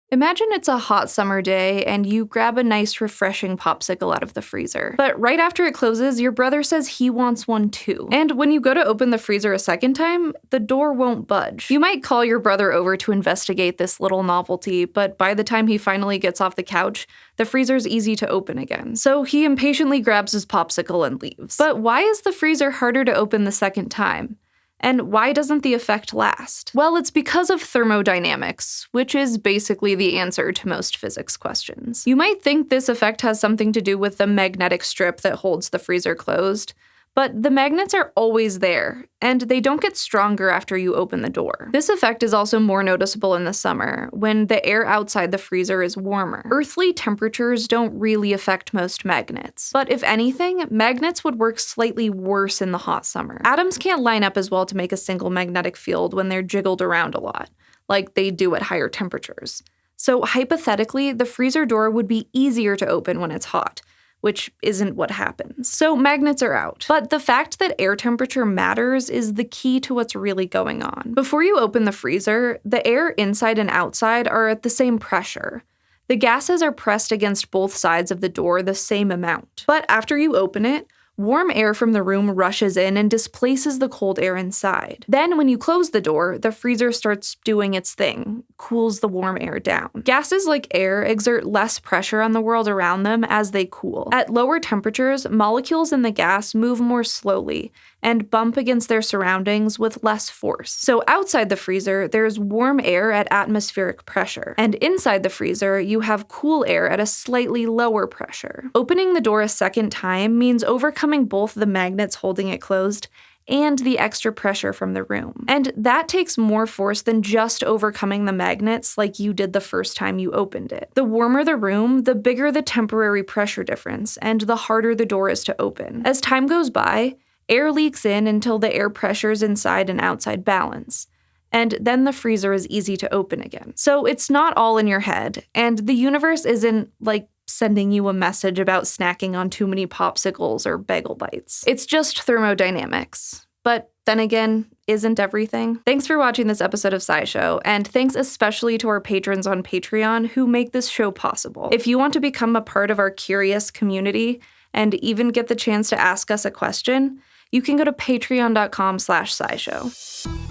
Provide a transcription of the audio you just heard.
Imagine it's a hot summer day and you grab a nice refreshing popsicle out of the freezer. But right after it closes, your brother says he wants one too. And when you go to open the freezer a second time, the door won't budge. You might call your brother over to investigate this little novelty, but by the time he finally gets off the couch, the freezer's easy to open again. So he impatiently grabs his popsicle and leaves. But why is the freezer harder to open the second time? And why doesn't the effect last? Well, it's because of thermodynamics, which is basically the answer to most physics questions. You might think this effect has something to do with the magnetic strip that holds the freezer closed, but the magnets are always there, and they don't get stronger after you open the door. This effect is also more noticeable in the summer, when the air outside the freezer is warmer. Earthly temperatures don't really affect most magnets, but if anything, magnets would work slightly worse in the hot summer. Atoms can't line up as well to make a single magnetic field when they're jiggled around a lot, like they do at higher temperatures. So hypothetically, the freezer door would be easier to open when it's hot, which isn't what happens. So magnets are out. But the fact that air temperature matters is the key to what's really going on. Before you open the freezer, the air inside and outside are at the same pressure. The gases are pressed against both sides of the door the same amount. But after you open it, warm air from the room rushes in and displaces the cold air inside. Then when you close the door, the freezer starts doing its thing, cools the warm air down. Gases like air exert less pressure on the world around them as they cool. At lower temperatures, molecules in the gas move more slowly and bump against their surroundings with less force. So outside the freezer, there's warm air at atmospheric pressure, and inside the freezer, you have cool air at a slightly lower pressure. Opening the door a second time means overcoming both the magnets holding it closed and the extra pressure from the room. And that takes more force than just overcoming the magnets like you did the first time you opened it. The warmer the room, the bigger the temporary pressure difference, and the harder the door is to open. As time goes by, air leaks in until the air pressures inside and outside balance, and then the freezer is easy to open again. So it's not all in your head, and the universe isn't like sending you a message about snacking on too many popsicles or bagel bites. It's just thermodynamics. But then again, isn't everything? Thanks for watching this episode of SciShow, and thanks especially to our patrons on Patreon who make this show possible. If you want to become a part of our curious community and even get the chance to ask us a question, you can go to patreon.com/scishow.